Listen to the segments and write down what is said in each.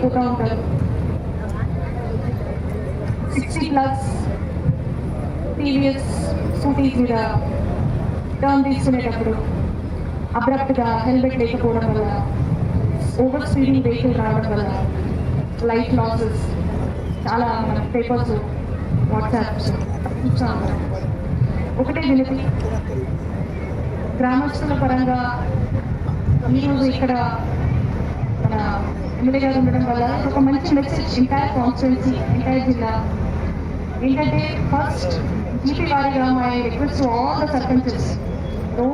వెళ్ళిపోతూ ఉంటారు. 60+ TVS scooties మీద టర్న్ తీసుకునేటప్పుడు అబ్రప్ట్గా హెల్మెట్ లేకపోవడం వల్ల, ఓవర్ స్పీడింగ్ వెహికల్ రావడం వల్ల లైఫ్ లాసెస్ చాలా మన పేపర్స్, వాట్సాప్స్ చూస్తూ ఉంటాం. ఒకటే వినతి, గ్రామస్తుల పరంగా ఈరోజు ఇక్కడ మన ఎమ్మెల్యే గారు ఉండడం వల్ల ఒక మంచి మెసేజ్ ఎంటైర్ కాన్స్టిట్యున్సీ, ఎంటైర్ జిల్లా ఏంటంటే, ఫస్ట్ జీపీ వారిగా my request to all the sarpanches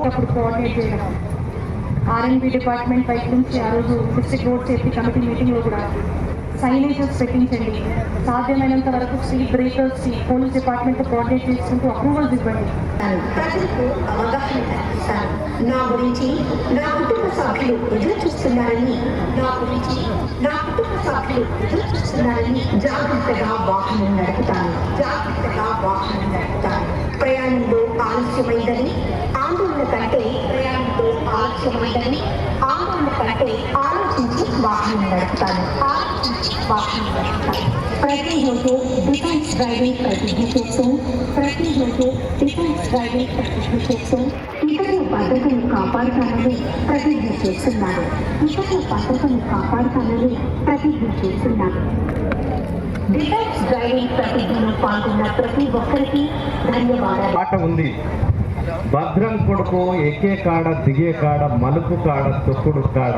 అప్పుడు కోఆర్డినేట్ చేయడం. ఆర్ఎన్బి డిపార్ట్మెంట్ బయట నుంచి ఆ రోజు డిస్ట్రిక్ట్ రోడ్ సేఫ్టీ కమిటీ మీటింగ్లో కూడా సైనేజెస్ పెట్టించండి, సాధ్యమైనంత వరకు స్పీడ్ బ్రేకర్స్ పోలీస్ డిపార్ట్మెంట్తో కోఆర్డినేట్ చేసుకుంటూ అప్రూవల్స్ ఇవ్వండి. ప్రజలకు అవగాహన కల్పిస్తాను. నా గురించి నా కుటుంబ సభ్యులు ఎదురు చూస్తున్నారని, జాగ్రత్తగా వాహనం నడుపుతాను. ప్రయాణంలో ఆలస్యమైందని ఆందోళన కంటే ఆలోచించి వాహనం నడుపుతాను. ప్రతిరోజు డిఫెన్స్ డ్రైవింగ్ ప్రతిజ్ఞ చేస్తూ ఇతరుల భద్రతను కాపాడుతానని ప్రతిజ్ఞ చేస్తున్నాను. డిఫెన్స్ డ్రైవింగ్ ప్రతిజ్ఞలో పాల్గొన్న ప్రతి ఒక్కరికి ధన్యవాదాలు. పాట ఉంది, భద్రం కొడుకు ఎక్కే కాడ దిగే కాడ మలుపు కాడ తొక్కుడు కాడ.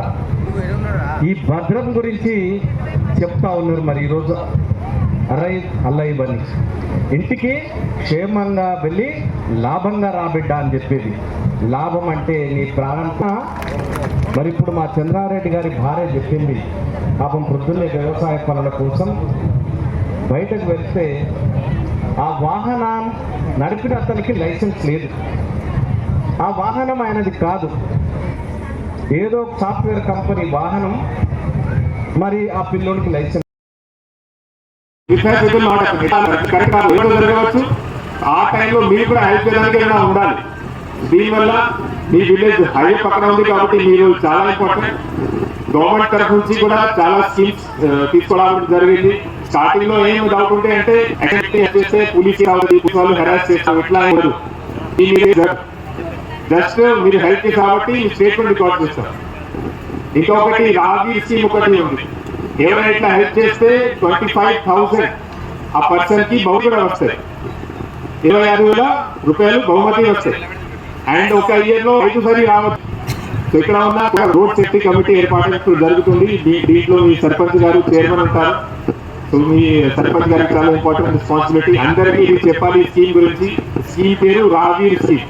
ఈ భద్రం గురించి చెప్తా ఉన్నారు. మరి ఈరోజు అల్లయ్య బని ఇంటికి క్షేమంగా వెళ్ళి లాభంగా రాబిడ్డ అని చెప్పేది. లాభం అంటే నీ ప్రారంభ. మరి ఇప్పుడు మా చంద్రారెడ్డి గారి భార్య చెప్పింది, పాపం ప్రొద్దున్నే వ్యవసాయ పనుల కోసం బయటకు వెళ్తే ఆ వాహనం నడిపిన అతనికి లైసెన్స్ లేదు. ఆ వాహనం ఆయనది కాదు, ఏదో సాఫ్ట్వేర్ కంపెనీ వాహనం. మరి ఆ పిల్లోడికి లైసెన్స్ జరగవచ్చు. ఆ టైంలో మీరు కూడా హెల్ప్ చేయడానికి ఏమైనా ఉండాలి. దీనివల్ల మీ విలేజ్ హైవే పక్కన ఉంది కాబట్టి మీరు చాలా ఇంపార్టెంట్. గవర్నమెంట్ తరఫు నుంచి కూడా చాలా స్కీమ్స్ తీసుకోవడం జరిగింది. స్టార్టింగ్ లో ఏం డౌట్ ఉంటే అంటే చేస్తే పోలీస్ వాళ్ళు హెరాస్ చేస్తారు, ఇట్లా జస్ట్ మీరు హెల్ప్ కాబట్టి స్టేట్మెంట్ రికార్డ్ చేస్తారు. ఇంకొకటి రాజీ స్కీమ్ ఒకటి ఉంది. ఎవరైనా ఇట్లా హెల్ప్ చేస్తే 25,000 ఆ పర్సన్ కి బహుమతి వస్తాయి. 25,000 రూపాయలు బహుమతి వస్తాయి. అండ్ ఒక ఇయర్ లో 5 సారి రావచ్చు. సో ఇక్కడ ఉన్న రోడ్ సేఫ్టీ కమిటీ ఏర్పాటు జరుగుతుంది. దీంట్లో మీ సర్పంచ్ గారు చైర్మన్ ఉంటారు. సో మీ సర్పంచ్ గారికి చాలా ఇంపార్టెంట్ రెస్పాన్సిబిలిటీ. అందరికీ ఇది చెప్పాలి. స్కీమ్ గురించి, స్కీమ్ పేరు రావీర్ స్కీమ్.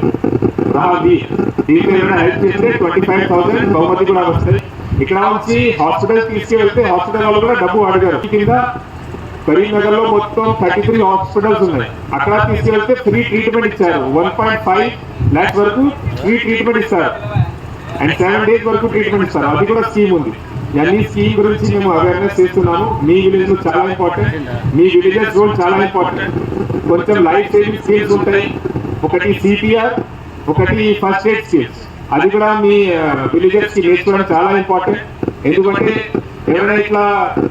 దీంట్లో ఏమైనా హెల్ప్ చేస్తే 25,000 బహుమతి కూడా వస్తాయి. ఇక్కడ నుంచి హాస్పిటల్ తీసుకువెళ్తే హాస్పిటల్ వాళ్ళు కూడా డబ్బు అడిగారు. కింద కరీంనగర్ లో మొత్తం 33 హాస్పిటల్స్ ఉన్నాయి. అక్కడ తీసుకువెళ్తే ఫ్రీ ట్రీట్మెంట్ ఇచ్చారు. 1.5 lakhs వరకు ఫ్రీ ట్రీట్మెంట్ ఇస్తారు. అండ్ 7 days వరకు ట్రీట్మెంట్ ఇస్తారు. అది కూడా స్కీమ్ ఉంది. అన్ని స్కీమ్ గురించి మేము అవేర్నెస్ చేస్తున్నాము. మీ విలేజ్ లో చాలా ఇంపార్టెంట్, మీ విలేజెస్ రోల్ చాలా ఇంపార్టెంట్. కొంచెం లైఫ్ సేవింగ్ స్కీమ్స్ ఉంటాయి. ఒకటి CPR, ఒకటి ఫస్ట్ ఎయిడ్ స్కీమ్స్. అది కూడా మీ విలేజెస్ కి నేర్చుకోవడం చాలా ఇంపార్టెంట్. ఎందుకంటే ఎవరైనా ఇట్లా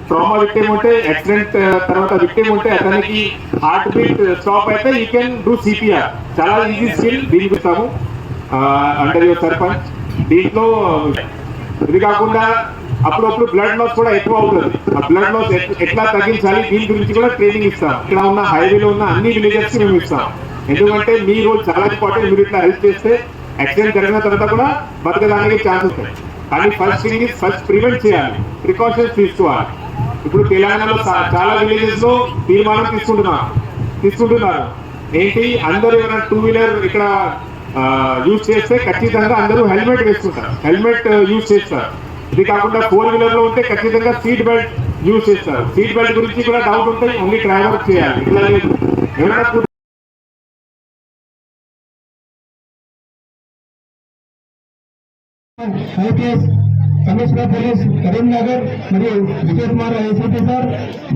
ట్రామా విక్టిమ్ ఉంటే, యాక్సిడెంట్ తర్వాత విక్టిమ్ ఉంటే అతనికి హార్ట్ బీట్ స్టాప్ అయితే యూ కెన్ డూ CPR. చాలా ఈజీ స్కిల్. దీనికి ఇస్తాము అండర్ యువర్ సర్పంచ్. దీంట్లో ఇది కాకుండా అప్పుడప్పుడు బ్లడ్ లాస్ కూడా ఎక్కువ అవుతుంది. ఆ బ్లడ్ లాస్ ఎట్లా తగ్గించాలి దీని గురించి కూడా ట్రైనింగ్ ఇస్తాం. ఇక్కడ ఉన్న హైవేలో ఉన్న అన్ని విలేజెస్ కి మేము ఇస్తాం. ఎందుకంటే మీ రోల్ చాలా ఇంపార్టెంట్. మీరు ఇట్లా హెల్ప్ చేస్తే యాక్సిడెంట్ జరిగిన తర్వాత కూడా బతకడానికి ఛాన్స్ ఉంటాయి. కానీ first thing is first prevent చేయాలి, ప్రికాషన్స్ తీసుకోవాలి. ఇప్పుడు తెలంగాణలో చాలా విలేజెస్ లో తీర్మానం తీసుకుంటున్నారు. ఏంటి, అందరూ ఎవరైనా 2-wheeler ఇక్కడ యూజ్ చేస్తే ఖచ్చితంగా అందరూ హెల్మెట్ వేసుకుంటారు, హెల్మెట్ యూజ్ చేస్తారు. ఇది కాకుండా 4-wheeler లో ఉంటే ఖచ్చితంగా సీట్ బెల్ట్ యూజ్ చేస్తారు. సీట్ బెల్ట్ గురించి కూడా డౌట్ ఉంటాయి, ఓన్లీ డ్రైవర్ చేయాలి. ఇట్లా లేదు. ఎవరైనా focus కమిషనర్ పోలీస్ కరీంనగర్ మరియు Vijay Kumar ACP sir,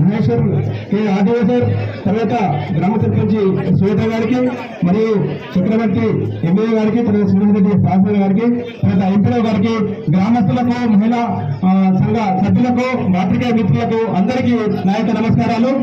Maheshwar K RDO sir, తర్వాత గ్రామ సర్పంచి శ్వేత గారికి మరియు చక్రవర్తి ఎంఏ గారికి, తర్వాత శ్రీరెడ్డి శాసన గారికి, తర్వాత ఎంపీఓ గారికి, గ్రామస్తులకు, మహిళా సంఘ సభ్యులకు, పాత్రికేయ మిత్రులకు అందరికీ నా యొక్క నమస్కారాలు.